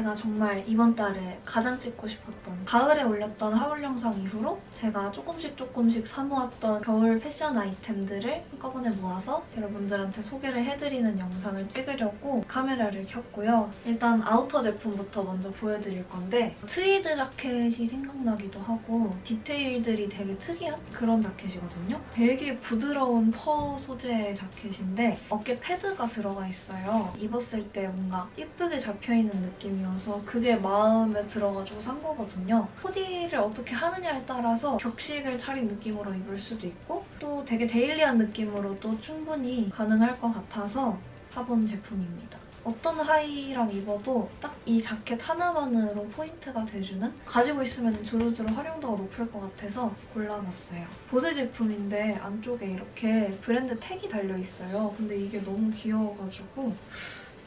제가 정말 이번 달에 가장 찍고 싶었던 가을에 올렸던 하울 영상 이후로 제가 조금씩 사모았던 겨울 패션 아이템들을 한꺼번에 모아서 여러분들한테 소개를 해드리는 영상을 찍으려고 카메라를 켰고요. 일단 아우터 제품부터 먼저 보여드릴 건데 트위드 자켓이 생각나기도 하고 디테일들이 되게 특이한 그런 자켓이거든요. 되게 부드러운 퍼 소재의 자켓인데 어깨 패드가 들어가 있어요. 입었을 때 뭔가 예쁘게 잡혀있는 느낌이어서 그게 마음에 들어가지고 산 거거든요. 코디를 어떻게 하느냐에 따라서 격식을 차린 느낌으로 입을 수도 있고 또 되게 데일리한 느낌으로도 충분히 가능할 것 같아서 사본 제품입니다. 어떤 하의랑 입어도 딱 이 자켓 하나만으로 포인트가 돼주는? 가지고 있으면 두루두루 활용도가 높을 것 같아서 골라봤어요. 보세 제품인데 안쪽에 이렇게 브랜드 택이 달려있어요. 근데 이게 너무 귀여워가지고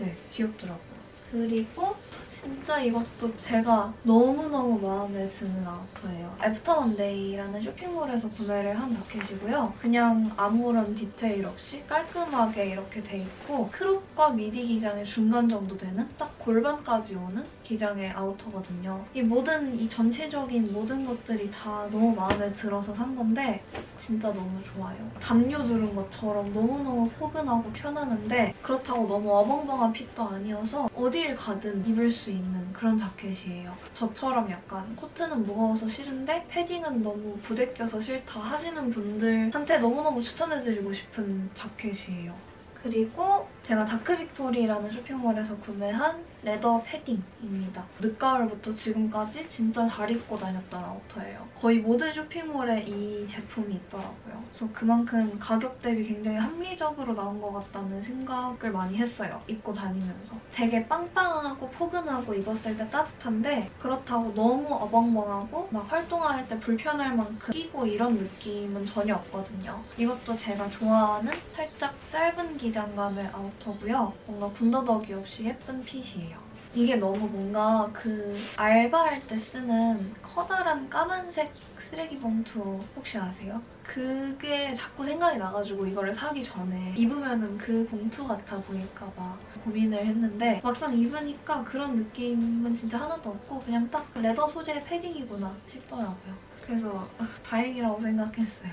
네, 귀엽더라고요. 그리고 진짜 이것도 제가 너무너무 마음에 드는 아우터예요. 애프터 먼데이라는 쇼핑몰에서 구매를 한 자켓이고요. 그냥 아무런 디테일 없이 깔끔하게 이렇게 돼 있고 크롭과 미디 기장의 중간 정도 되는 딱 골반까지 오는 기장의 아우터거든요. 이 전체적인 모든 것들이 다 너무 마음에 들어서 산 건데 진짜 너무 좋아요. 담요 두른 것처럼 너무너무 포근하고 편안한데 그렇다고 너무 어벙벙한 핏도 아니어서 어딜 가든 입을 수 있는 그런 자켓이에요. 저처럼 약간 코트는 무거워서 싫은데 패딩은 너무 부대껴서 싫다 하시는 분들한테 너무너무 추천해드리고 싶은 자켓이에요. 그리고 제가 다크빅토리라는 쇼핑몰에서 구매한 레더 패딩입니다. 늦가을부터 지금까지 진짜 잘 입고 다녔던 아우터예요. 거의 모든 쇼핑몰에 이 제품이 있더라고요. 그래서 그만큼 가격 대비 굉장히 합리적으로 나온 것 같다는 생각을 많이 했어요. 입고 다니면서. 되게 빵빵하고 포근하고 입었을 때 따뜻한데 그렇다고 너무 어벙벙하고 막 활동할 때 불편할 만큼 끼고 이런 느낌은 전혀 없거든요. 이것도 제가 좋아하는 살짝 짧은 기장감의 아우터고요. 뭔가 군더더기 없이 예쁜 핏이에요. 이게 너무 뭔가 그 알바할 때 쓰는 커다란 까만색 쓰레기 봉투 혹시 아세요? 그게 자꾸 생각이 나가지고 이거를 사기 전에 입으면은 그 봉투 같아 보일까 봐 고민을 했는데 막상 입으니까 그런 느낌은 진짜 하나도 없고 그냥 딱 레더 소재의 패딩이구나 싶더라고요. 그래서 다행이라고 생각했어요.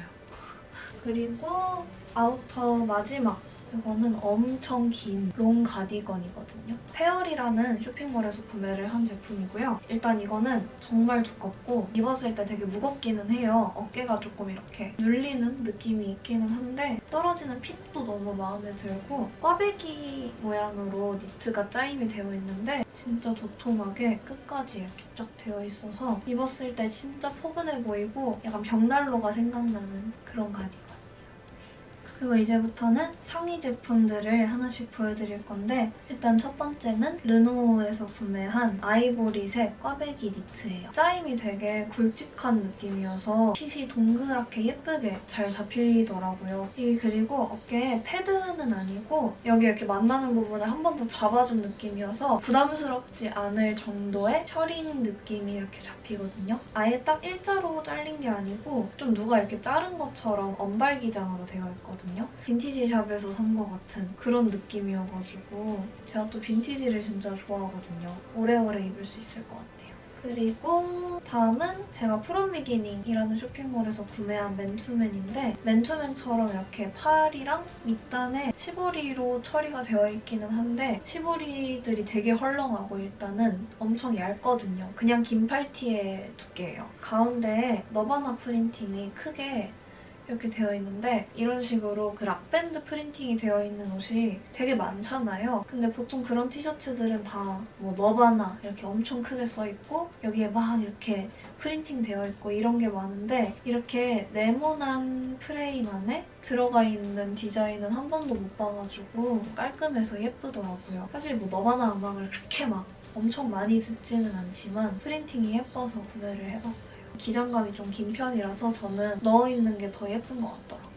그리고 아우터 마지막 이거는 엄청 긴 롱 가디건이거든요. 페어리라는 쇼핑몰에서 구매를 한 제품이고요. 일단 이거는 정말 두껍고 입었을 때 되게 무겁기는 해요. 어깨가 조금 이렇게 눌리는 느낌이 있기는 한데 떨어지는 핏도 너무 마음에 들고 꽈배기 모양으로 니트가 짜임이 되어 있는데 진짜 도톰하게 끝까지 이렇게 쫙 되어 있어서 입었을 때 진짜 포근해 보이고 약간 벽난로가 생각나는 그런 가디건. 그리고 이제부터는 상의 제품들을 하나씩 보여드릴 건데 일단 첫 번째는 르노우에서 구매한 아이보리색 꽈배기 니트예요. 짜임이 되게 굵직한 느낌이어서 핏이 동그랗게 예쁘게 잘 잡히더라고요. 이게 그리고 어깨에 패드는 아니고 여기 이렇게 만나는 부분을 한 번 더 잡아준 느낌이어서 부담스럽지 않을 정도의 셔링 느낌이 이렇게 잡히거든요. 아예 딱 일자로 잘린 게 아니고 좀 누가 이렇게 자른 것처럼 언발 기장으로 되어 있거든요. 빈티지 샵에서 산 것 같은 그런 느낌이어가지고 제가 또 빈티지를 진짜 좋아하거든요. 오래오래 입을 수 있을 것 같아요. 그리고 다음은 제가 프롬 비기닝이라는 쇼핑몰에서 구매한 맨투맨인데 맨투맨처럼 이렇게 팔이랑 밑단에 시보리로 처리가 되어 있기는 한데 시보리들이 되게 헐렁하고 일단은 엄청 얇거든요. 그냥 긴 팔티의 두께예요. 가운데에 너바나 프린팅이 크게 이렇게 되어 있는데 이런 식으로 그 락밴드 프린팅이 되어 있는 옷이 되게 많잖아요. 근데 보통 그런 티셔츠들은 다 뭐 너바나 이렇게 엄청 크게 써있고 여기에 막 이렇게 프린팅 되어 있고 이런 게 많은데 이렇게 네모난 프레임 안에 들어가 있는 디자인은 한 번도 못 봐가지고 깔끔해서 예쁘더라고요. 사실 뭐 너바나 음악을 그렇게 막 엄청 많이 듣지는 않지만 프린팅이 예뻐서 구매를 해봤어요. 기장감이 좀 긴 편이라서 저는 넣어입는 게 더 예쁜 것 같더라고요.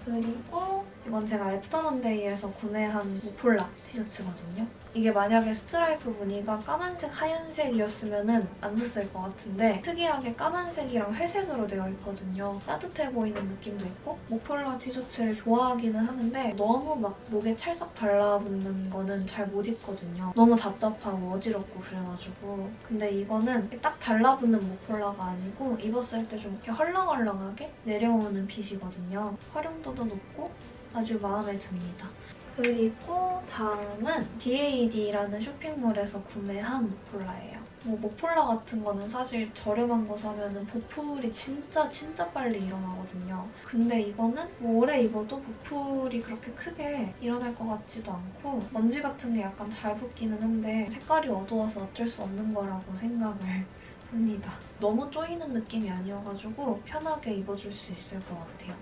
그리고 이건 제가 애프터먼데이에서 구매한 모폴라 티셔츠거든요. 이게 만약에 스트라이프 무늬가 까만색, 하얀색이었으면 안 샀을 것 같은데 특이하게 까만색이랑 회색으로 되어 있거든요. 따뜻해 보이는 느낌도 있고 모폴라 티셔츠를 좋아하기는 하는데 너무 막 목에 찰싹 달라붙는 거는 잘 못 입거든요. 너무 답답하고 어지럽고 그래가지고. 근데 이거는 딱 달라붙는 모폴라가 아니고 입었을 때 좀 이렇게 헐렁헐렁하게 내려오는 핏이거든요. 활용도도 높고 아주 마음에 듭니다. 그리고 다음은 DAD라는 쇼핑몰에서 구매한 모폴라예요. 모폴라 같은 거는 사실 저렴한 거 사면 보풀이 진짜 빨리 일어나거든요. 근데 이거는 오래 입어도 보풀이 그렇게 크게 일어날 것 같지도 않고 먼지 같은 게 약간 잘 붙기는 한데 색깔이 어두워서 어쩔 수 없는 거라고 생각을 합니다. 너무 쪼이는 느낌이 아니어가지고 편하게 입어줄 수 있을 것 같아요.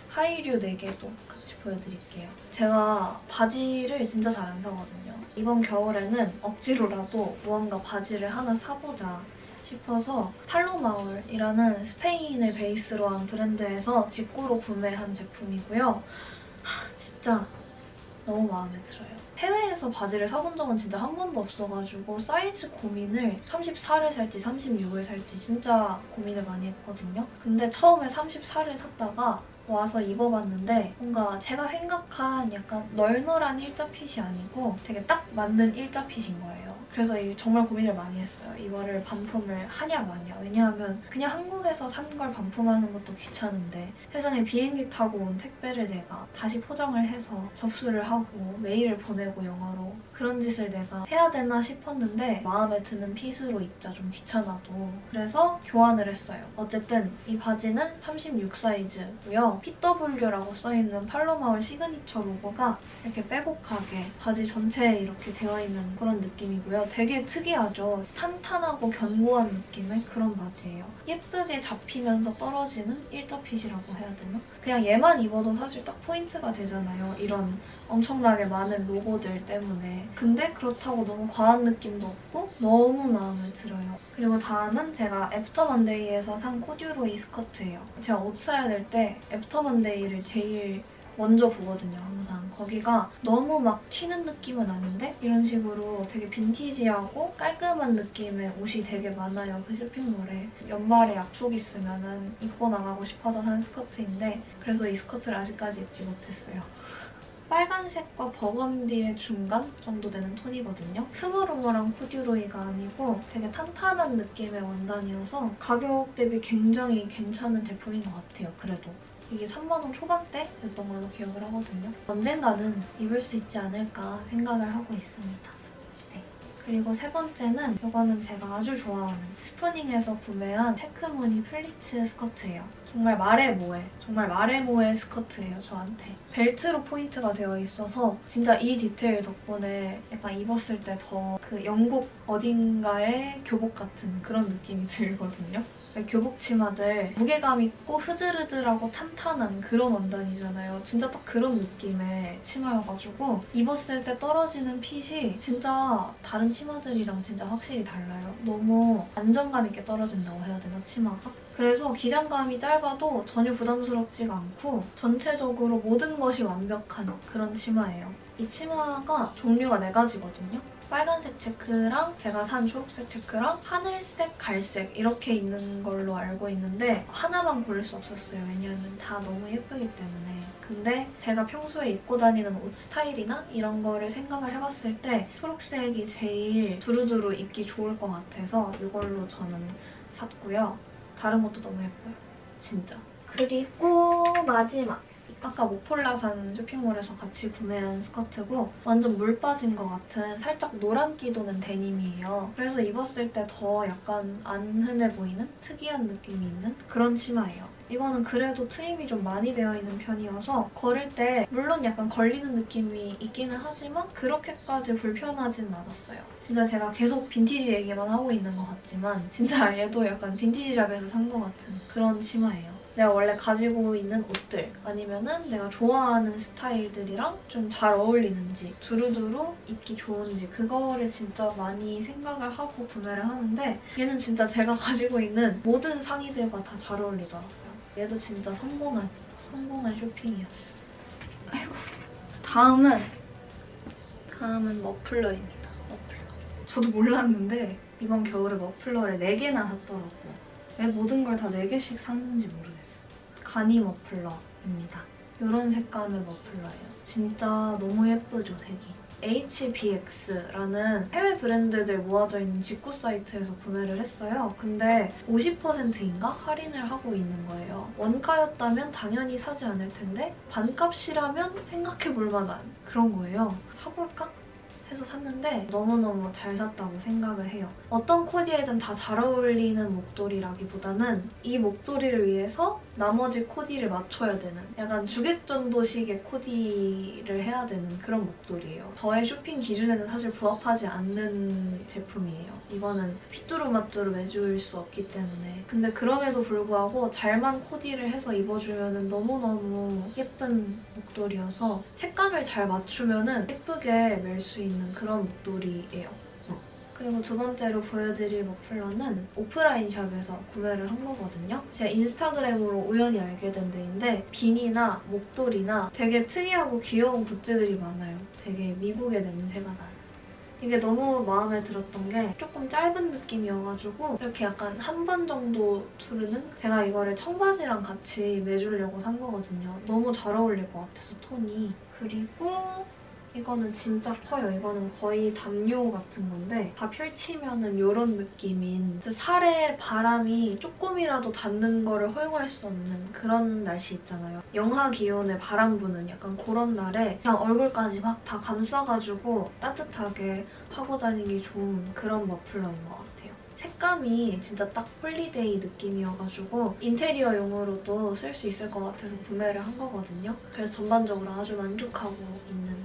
하이류 4개도 같이 보여드릴게요. 제가 바지를 진짜 잘 안 사거든요. 이번 겨울에는 억지로라도 무언가 바지를 하나 사보자 싶어서 팔로마울이라는 스페인을 베이스로 한 브랜드에서 직구로 구매한 제품이고요. 진짜 너무 마음에 들어요. 해외에서 바지를 사본 적은 진짜 한 번도 없어가지고 사이즈 고민을 34를 살지 36을 살지 진짜 고민을 많이 했거든요. 근데 처음에 34를 샀다가 와서 입어봤는데 뭔가 제가 생각한 약간 널널한 일자핏이 아니고 되게 딱 맞는 일자핏인 거예요. 그래서 정말 고민을 많이 했어요. 이거를 반품을 하냐 마냐. 왜냐하면 그냥 한국에서 산 걸 반품하는 것도 귀찮은데 세상에 비행기 타고 온 택배를 내가 다시 포장을 해서 접수를 하고 메일을 보내고 영어로 그런 짓을 내가 해야 되나 싶었는데 마음에 드는 핏으로 입자 좀 귀찮아도. 그래서 교환을 했어요. 어쨌든 이 바지는 36 사이즈고요. PW라고 써있는 팔로마울 시그니처 로고가 이렇게 빼곡하게 바지 전체에 이렇게 되어 있는 그런 느낌이고요. 되게 특이하죠? 탄탄하고 견고한 느낌의 그런 바지예요. 예쁘게 잡히면서 떨어지는 일자핏이라고 해야 되나? 그냥 얘만 입어도 사실 딱 포인트가 되잖아요. 이런 엄청나게 많은 로고들 때문에. 근데 그렇다고 너무 과한 느낌도 없고 너무 마음에 들어요. 그리고 다음은 제가 애프터먼데이에서 산 코듀로이 스커트예요. 제가 옷 사야 될 때 애프터먼데이를 제일 먼저 보거든요, 항상. 거기가 너무 막 튀는 느낌은 아닌데 이런 식으로 되게 빈티지하고 깔끔한 느낌의 옷이 되게 많아요, 그 쇼핑몰에. 연말에 약속 있으면 입고 나가고 싶어서 산 스커트인데 그래서 이 스커트를 아직까지 입지 못했어요. 빨간색과 버건디의 중간 정도 되는 톤이거든요. 흐물흐물한 코듀로이가 아니고 되게 탄탄한 느낌의 원단이어서 가격 대비 굉장히 괜찮은 제품인 것 같아요, 그래도. 이게 3만원 초반대였던 걸로 기억을 하거든요. 언젠가는 입을 수 있지 않을까 생각을 하고 있습니다. 네. 그리고 세 번째는 이거는 제가 아주 좋아하는 스푸닝에서 구매한 체크무늬 플리츠 스커트예요. 정말 마레모의 스커트예요, 저한테. 벨트로 포인트가 되어 있어서 진짜 이 디테일 덕분에 약간 입었을 때 더 그 영국 어딘가의 교복 같은 그런 느낌이 들거든요. 교복 치마들 무게감 있고 흐들흐들하고 탄탄한 그런 원단이잖아요. 진짜 딱 그런 느낌의 치마여가지고 입었을 때 떨어지는 핏이 진짜 다른 치마들이랑 진짜 확실히 달라요. 너무 안정감 있게 떨어진다고 해야 되나, 치마가? 그래서 기장감이 짧아도 전혀 부담스럽지가 않고 전체적으로 모든 것이 완벽한 그런 치마예요. 이 치마가 종류가 4가지거든요. 빨간색 체크랑 제가 산 초록색 체크랑 하늘색, 갈색 이렇게 있는 걸로 알고 있는데 하나만 고를 수 없었어요. 왜냐하면 다 너무 예쁘기 때문에. 근데 제가 평소에 입고 다니는 옷 스타일이나 이런 거를 생각을 해봤을 때 초록색이 제일 두루두루 입기 좋을 것 같아서 이걸로 저는 샀고요. 다른 것도 너무 예뻐요. 진짜. 그리고 마지막. 아까 모폴라 산 쇼핑몰에서 같이 구매한 스커트고 완전 물 빠진 것 같은 살짝 노란기 도는 데님이에요. 그래서 입었을 때 더 약간 안 흔해 보이는 특이한 느낌이 있는 그런 치마예요. 이거는 그래도 트임이 좀 많이 되어 있는 편이어서 걸을 때 물론 약간 걸리는 느낌이 있기는 하지만 그렇게까지 불편하진 않았어요. 진짜 제가 계속 빈티지 얘기만 하고 있는 것 같지만 진짜 얘도 약간 빈티지 샵에서 산 것 같은 그런 치마예요. 내가 원래 가지고 있는 옷들 아니면은 내가 좋아하는 스타일들이랑 좀 잘 어울리는지 두루두루 입기 좋은지 그거를 진짜 많이 생각을 하고 구매를 하는데 얘는 진짜 제가 가지고 있는 모든 상의들과 다 잘 어울리더라고요. 얘도 진짜 성공한 쇼핑이었어. 아이고. 다음은 머플러입니다. 머플러. 저도 몰랐는데 이번 겨울에 머플러를 4개나 샀더라고요. 왜 모든 걸 다 4개씩 샀는지 모르겠어요. 가니 머플러입니다. 이런 색감의 머플러예요. 진짜 너무 예쁘죠, 색이. HBX라는 해외 브랜드들 모아져 있는 직구 사이트에서 구매를 했어요. 근데 50%인가 할인을 하고 있는 거예요. 원가였다면 당연히 사지 않을 텐데 반값이라면 생각해볼 만한 그런 거예요. 사볼까? 해서 샀는데 너무너무 잘 샀다고 생각을 해요. 어떤 코디에든 다 잘 어울리는 목도리라기보다는 이 목도리를 위해서 나머지 코디를 맞춰야 되는 약간 주객전도식의 코디를 해야 되는 그런 목도리예요. 저의 쇼핑 기준에는 사실 부합하지 않는 제품이에요. 이거는 핏두루마뚜루 매주일 수 없기 때문에. 근데 그럼에도 불구하고 잘만 코디를 해서 입어주면 너무너무 예쁜 목도리여서 색감을 잘 맞추면 예쁘게 멜 수 있는 그런 목도리예요. 그리고 두 번째로 보여드릴 머플러는 오프라인 샵에서 구매를 한 거거든요. 제가 인스타그램으로 우연히 알게 된 데인데 비니나 목도리나 되게 특이하고 귀여운 굿즈들이 많아요. 되게 미국의 냄새가 나요. 이게 너무 마음에 들었던 게 조금 짧은 느낌이어가지고 이렇게 약간 한 번 정도 두르는? 제가 이거를 청바지랑 같이 매주려고 산 거거든요. 너무 잘 어울릴 것 같아서 톤이. 그리고 이거는 진짜 커요. 이거는 거의 담요 같은 건데 다 펼치면은 이런 느낌인 살에 바람이 조금이라도 닿는 거를 허용할 수 없는 그런 날씨 있잖아요. 영하 기온에 바람 부는 약간 그런 날에 그냥 얼굴까지 막 다 감싸가지고 따뜻하게 하고 다니기 좋은 그런 머플러인 것 같아요. 색감이 진짜 딱 홀리데이 느낌이어가지고 인테리어용으로도 쓸 수 있을 것 같아서 구매를 한 거거든요. 그래서 전반적으로 아주 만족하고 있는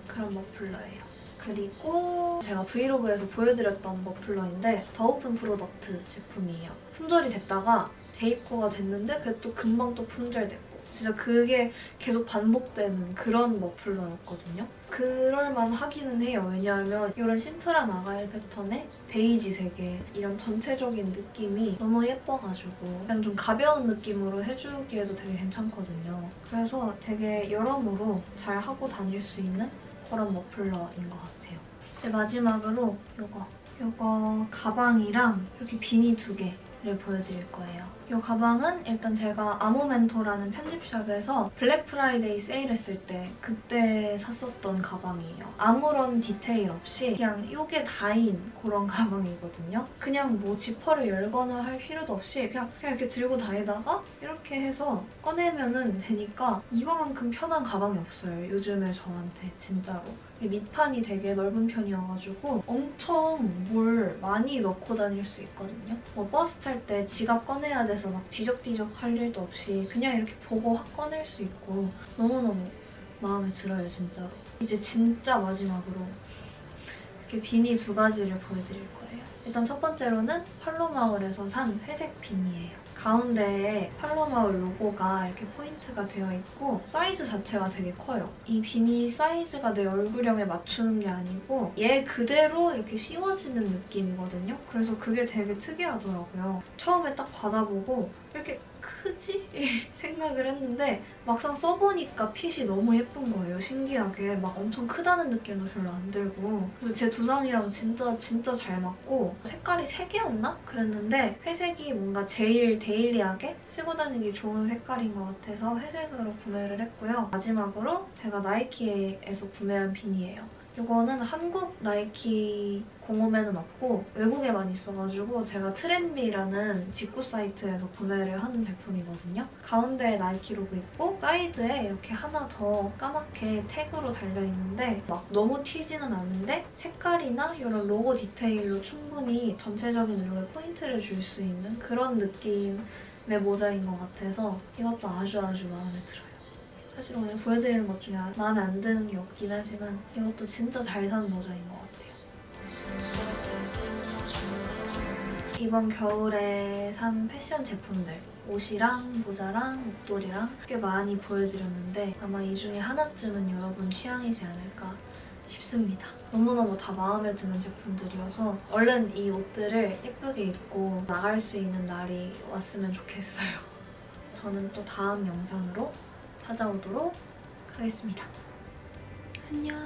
그런 머플러예요. 그리고 제가 브이로그에서 보여드렸던 머플러인데 더 오픈 프로덕트 제품이에요. 품절이 됐다가 재입고가 됐는데 그게 또 금방 또 품절됐고 진짜 그게 계속 반복되는 그런 머플러였거든요. 그럴만 하기는 해요. 왜냐하면 이런 심플한 아가일 패턴에 베이지색에 이런 전체적인 느낌이 너무 예뻐가지고 그냥 좀 가벼운 느낌으로 해주기에도 되게 괜찮거든요. 그래서 되게 여러모로 잘 하고 다닐 수 있는 그런 머플러인 것 같아요. 이제 마지막으로 이거 가방이랑 이렇게 비니 2개를 보여드릴 거예요. 이 가방은 일단 제가 아모멘토라는 편집샵에서 블랙 프라이데이 세일했을 때 그때 샀었던 가방이에요. 아무런 디테일 없이 그냥 이게 다인 그런 가방이거든요. 그냥 뭐 지퍼를 열거나 할 필요도 없이 그냥 이렇게 들고 다니다가 이렇게 해서 꺼내면 되니까 이거만큼 편한 가방이 없어요. 요즘에 저한테 진짜로. 밑판이 되게 넓은 편이어가지고 엄청 뭘 많이 넣고 다닐 수 있거든요. 뭐 버스 탈 때 지갑 꺼내야 돼서 막 뒤적뒤적 할 일도 없이 그냥 이렇게 보고 확 꺼낼 수 있고 너무너무 마음에 들어요, 진짜로. 이제 진짜 마지막으로 이렇게 비니 2가지를 보여드릴 거예요. 일단 첫 번째로는 팔로마을에서 산 회색 비니예요. 가운데에 팔로마을 로고가 이렇게 포인트가 되어 있고 사이즈 자체가 되게 커요. 이 비니 사이즈가 내 얼굴형에 맞추는 게 아니고 얘 그대로 이렇게 씌워지는 느낌이거든요. 그래서 그게 되게 특이하더라고요. 처음에 딱 받아보고 이렇게 크지? 생각을 했는데 막상 써보니까 핏이 너무 예쁜 거예요. 신기하게. 막 엄청 크다는 느낌도 별로 안 들고 그래서 제 두상이랑 진짜 잘 맞고 색깔이 3개였나? 그랬는데 회색이 뭔가 제일 데일리하게 쓰고 다니기 좋은 색깔인 것 같아서 회색으로 구매를 했고요. 마지막으로 제가 나이키에서 구매한 비니예요. 이거는 한국 나이키 공홈에는 없고 외국에만 있어가지고 제가 트렌비라는 직구 사이트에서 구매를 하는 제품이거든요. 가운데에 나이키 로고 있고 사이드에 이렇게 하나 더 까맣게 태그로 달려있는데 막 너무 튀지는 않는데 색깔이나 이런 로고 디테일로 충분히 전체적인 룩에 포인트를 줄 수 있는 그런 느낌의 모자인 것 같아서 이것도 아주 마음에 들어요. 사실 오늘 보여드리는 것 중에 마음에 안 드는 게 없긴 하지만 이것도 진짜 잘 산 모자인 것 같아요. 이번 겨울에 산 패션 제품들 옷이랑 모자랑 목도리랑 꽤 많이 보여드렸는데 아마 이 중에 하나쯤은 여러분 취향이지 않을까 싶습니다. 너무너무 다 마음에 드는 제품들이어서 얼른 이 옷들을 예쁘게 입고 나갈 수 있는 날이 왔으면 좋겠어요. 저는 또 다음 영상으로 찾아오도록 하겠습니다. 안녕.